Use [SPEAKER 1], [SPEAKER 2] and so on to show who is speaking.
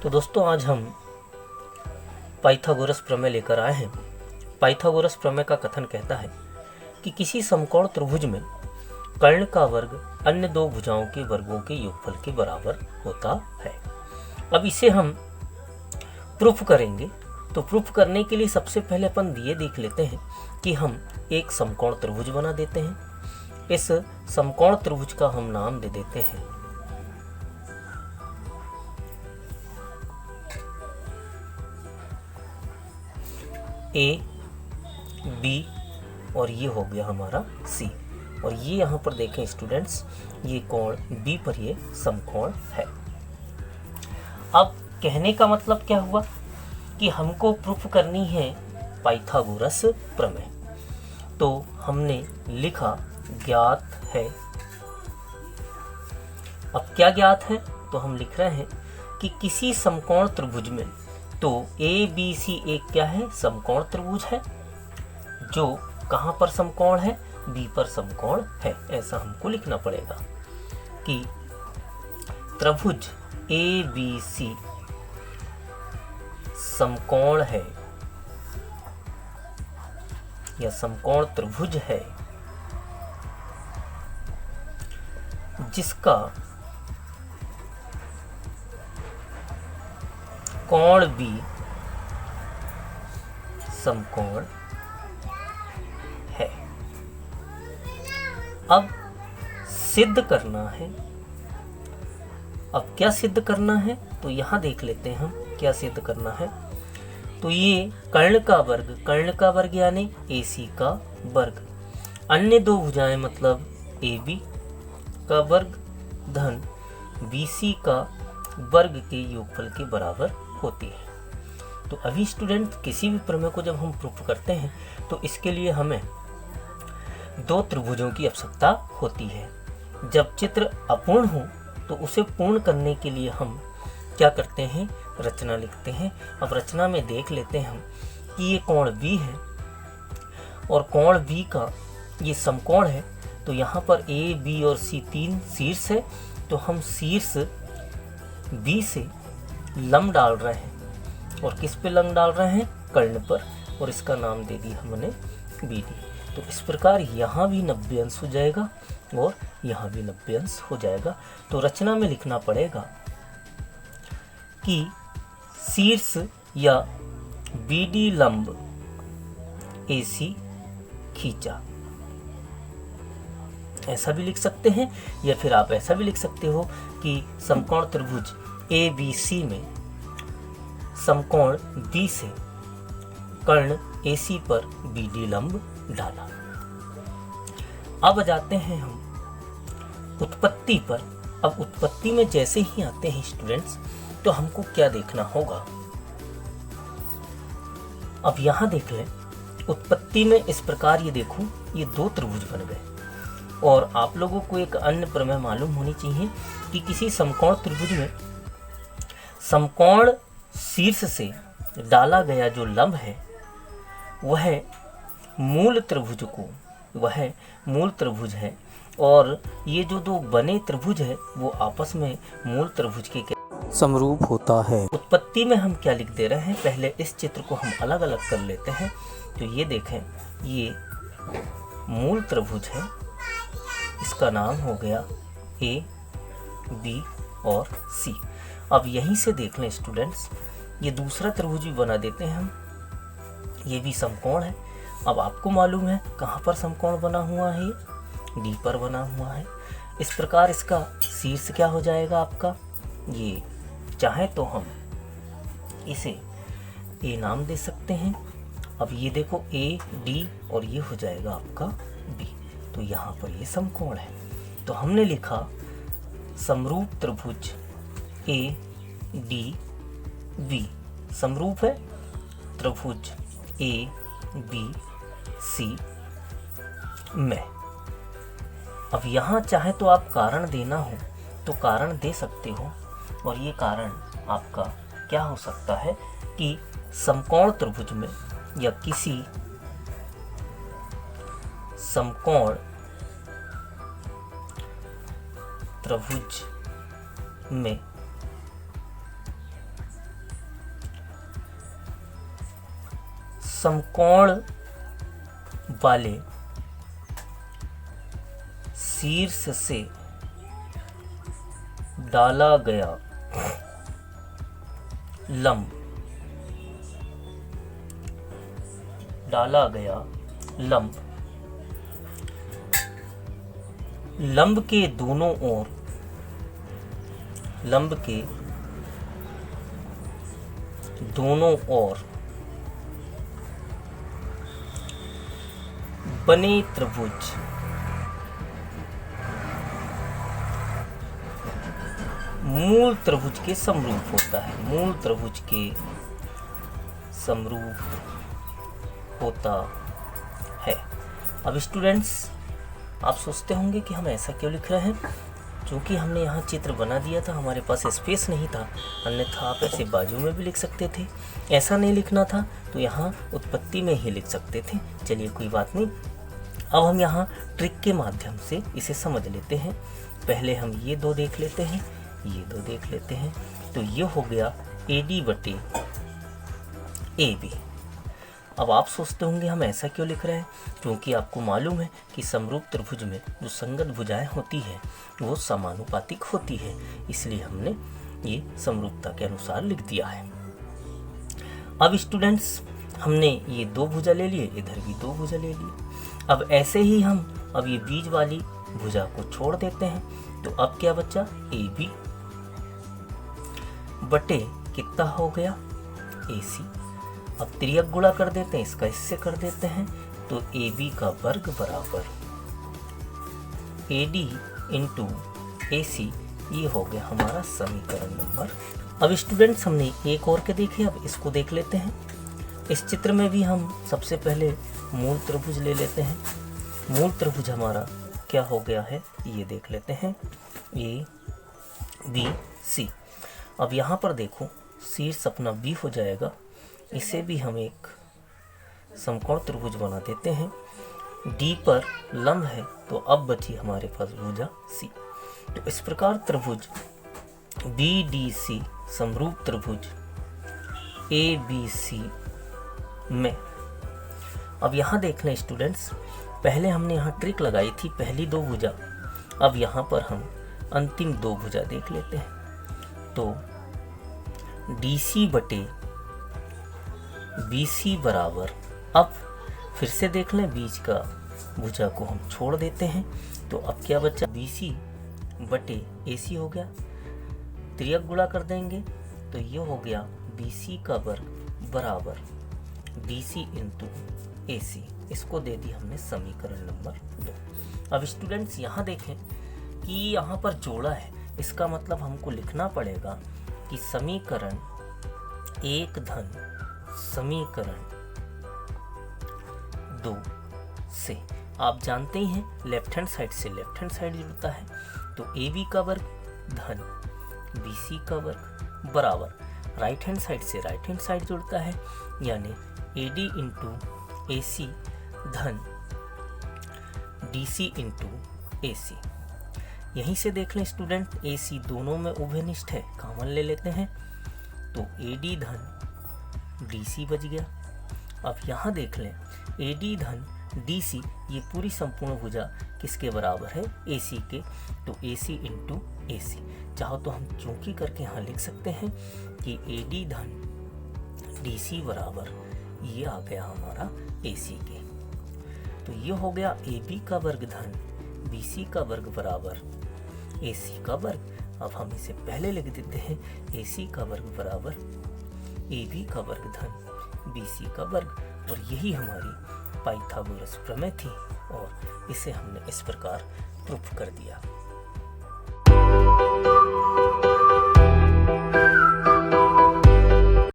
[SPEAKER 1] तो दोस्तों आज हम पाइथागोरस प्रमेय लेकर आए हैं। पाइथागोरस प्रमेय का कथन कहता है कि किसी समकोण त्रिभुज में कर्ण का वर्ग अन्य दो भुजाओं के वर्गों के योगफल के बराबर होता है। अब इसे हम प्रूफ करेंगे। तो प्रूफ करने के लिए सबसे पहले अपन ये देख लेते हैं कि हम एक समकोण त्रिभुज बना देते हैं। इस समकोण त्रिभुज का हम नाम दे देते हैं ए बी और ये हो गया हमारा सी। और ये यहाँ पर देखें स्टूडेंट्स, ये कोण बी पर ये समकोण है। अब कहने का मतलब क्या हुआ कि हमको प्रूफ करनी है पाइथागोरस प्रमेय। तो हमने लिखा ज्ञात है। अब क्या ज्ञात है, तो हम लिख रहे हैं कि किसी समकोण त्रिभुज में, तो ए बी सी एक क्या है, समकोण त्रिभुज है जो कहां पर समकोण है, बी पर समकोण है। ऐसा हमको लिखना पड़ेगा कि त्रिभुज ए बी सी समकोण है या समकोण त्रिभुज है जिसका कोण बी समकोण है। अब सिद्ध करना है। अब क्या सिद्ध करना है, तो यहां देख लेते हैं हम क्या सिद्ध करना है। तो ये कर्ण का वर्ग यानी AC का वर्ग, अन्य दो भुजाएं मतलब AB का वर्ग धन BC का वर्ग के योगफल के बराबर होती है। तो अभी स्टूडेंट किसी भी प्रमेय को जब हम प्रूफ करते हैं तो इसके लिए हमें दो त्रिभुजों की आवश्यकता होती है। जब चित्र अपूर्ण हो तो उसे पूर्ण करने के लिए हम क्या करते हैं, रचना लिखते हैं। अब रचना में देख लेते हैं हम कि ये कोण B है और कोण B का ये समकोण है। तो यहाँ पर A, B और C तीन शीर्ष है। तो हम शीर्ष B से लंब डाल रहे हैं। और किस पे लंब डाल रहे हैं, कर्ण पर, और इसका नाम दे दी हमने BD। तो इस प्रकार यहाँ भी 90 अंश हो जाएगा और यहाँ भी 90 अंश हो जाएगा। तो रचना में लिखना पड़ेगा कि शीर्ष या BD लंब AC खींचा। ऐसा भी लिख सकते हैं या फिर आप ऐसा भी लिख सकते हो कि समकोण त्रिभुज ABC में समकोण B से कर्ण AC पर BD लंब डाला। अब जाते हैं हम उत्पत्ति पर। अब उत्पत्ति में जैसे ही आते हैं स्टूडेंट्स, तो हमको क्या देखना होगा। अब यहां देख लें, उत्पत्ति में इस प्रकार ये देखो, ये दो त्रिभुज बन गए। और आप लोगों को एक अन्य प्रमेय मालूम होनी चाहिए कि किसी समकोण त्रिभुज में समकोण शीर्ष से डाला गया जो लंब है वह मूल त्रिभुज है। और ये जो दो बने त्रिभुज है वो आपस में मूल त्रिभुज के समरूप होता है। उत्पत्ति में हम क्या लिख दे रहे हैं, पहले इस चित्र को हम अलग अलग कर लेते हैं। तो ये देखें, ये मूल त्रिभुज है, इसका नाम हो गया A, B और C। अब यहीं से देख लें स्टूडेंट्स, ये दूसरा त्रिभुज भी बना देते हैं हम। ये भी समकोण है। अब आपको मालूम है कहाँ पर समकोण बना हुआ है, D पर बना हुआ है। इस प्रकार इसका शीर्ष क्या हो जाएगा आपका, ये चाहे तो हम इसे A नाम दे सकते हैं। अब ये देखो A, D और ये हो जाएगा आपका B। तो यहाँ पर ये समकोण है। तो हमने लिखा समरूप त्रिभुज A, D, B समरूप है त्रिभुज A, B, C में। अब यहाँ चाहे तो आप कारण देना हो तो कारण दे सकते हो। और ये कारण आपका क्या हो सकता है कि समकोण त्रिभुज में या किसी समकोण त्रिभुज में समकोण वाले शीर्ष से डाला गया लंब लंब के दोनों ओर बने त्रिभुज मूल त्रिभुज के समरूप होता है। मूल त्रिभुज के समरूप होता है। अब स्टूडेंट्स, आप सोचते होंगे कि हम ऐसा क्यों लिख रहे हैं, क्योंकि हमने यहाँ चित्र बना दिया था, हमारे पास स्पेस नहीं था, अन्यथा आप ऐसे बाजू में भी लिख सकते थे। ऐसा नहीं लिखना था तो यहाँ उत्पत्ति में ही लिख सकते थे। चलिए कोई बात नहीं, अब हम यहाँ ट्रिक के माध्यम से इसे समझ लेते हैं। पहले हम ये दो देख लेते हैं, ये दो देख लेते हैं। तो ये हो गया AD बटे AB। अब आप सोचते होंगे हम ऐसा क्यों लिख रहे हैं, क्योंकि आपको मालूम है कि समरूप त्रिभुज में जो संगत भुजाएं होती है वो समानुपातिक होती है, इसलिए हमने ये समरूपता के अनुसार लिख दिया है। अब स्टूडेंट्स, हमने ये दो भुजा ले लिए, इधर भी दो भुजा ले लिए। अब ऐसे ही हम अब ये बीच वाली भुजा को छोड़ देते हैं, तो अब क्या बचा, AB बटे कितना हो गया, AC। अब तिर्यक गुणा कर देते हैं, इसका इससे कर देते हैं, तो AB का वर्ग बराबर AD इंटू AC। ये हो गया हमारा समीकरण नंबर। अब स्टूडेंट्स, हमने एक और के देखे, अब इसको देख लेते हैं। इस चित्र में भी हम सबसे पहले मूल त्रिभुज ले लेते हैं। मूल त्रिभुज हमारा क्या हो गया है, ये देख लेते हैं, ABC। अब यहाँ पर देखो, शीर्ष अपना B हो जाएगा, इसे भी हम एक समकोण त्रिभुज बना देते हैं। D पर लंब है, तो अब बची हमारे पास भुजा C। तो इस प्रकार त्रिभुज BDC समरूप त्रिभुज ABC में। अब यहाँ देख लें स्टूडेंट्स, पहले हमने यहाँ ट्रिक लगाई थी, पहली दो भुजा। अब यहाँ पर हम अंतिम दो भुजा देख लेते हैं। तो DC बटे BC बराबर, अब फिर से देख लें, बीच का भुजा को हम छोड़ देते हैं, तो अब क्या बचा, BC बटे AC हो गया। तिर्यक गुणा कर देंगे, तो ये हो गया BC का वर्ग बराबर BC इंटू AC। इसको दे दी हमने समीकरण नंबर 2। अब स्टूडेंट्स, यहाँ देखें कि यहाँ पर जोड़ा है, इसका मतलब हमको लिखना पड़ेगा कि समीकरण 1 धन समीकरण 2 से, आप जानते ही हैं लेफ्ट हैंड साइड से लेफ्ट हैंड साइड जुड़ता है, तो AB का वर्ग धन BC का वर्ग बराबर राइट हैंड साइड से राइट हैंड साइड जुड़ता है, यानी AD इंटू AC धन DC इंटू AC। यहीं से देख लें स्टूडेंट, AC दोनों में उभयनिष्ठ है, कॉमन ले लेते हैं, तो AD धन DC बच गया। अब यहाँ देख लें, AD धन DC, ये पूरी संपूर्ण भुजा किसके बराबर है, AC के, तो AC इंटू AC। चाहो तो हम चौकी करके यहाँ लिख सकते हैं कि AD धन DC बराबर, ये आ गया हमारा AC के। तो ये हो गया AB का वर्ग धन BC का वर्ग बराबर AC का वर्ग। अब हम इसे पहले लिख देते हैं, AC का वर्ग बराबर AB का वर्ग धन BC का वर्ग, और यही हमारी पाइथागोरस प्रमेय थी, और इसे हमने इस प्रकार प्रूफ कर दिया।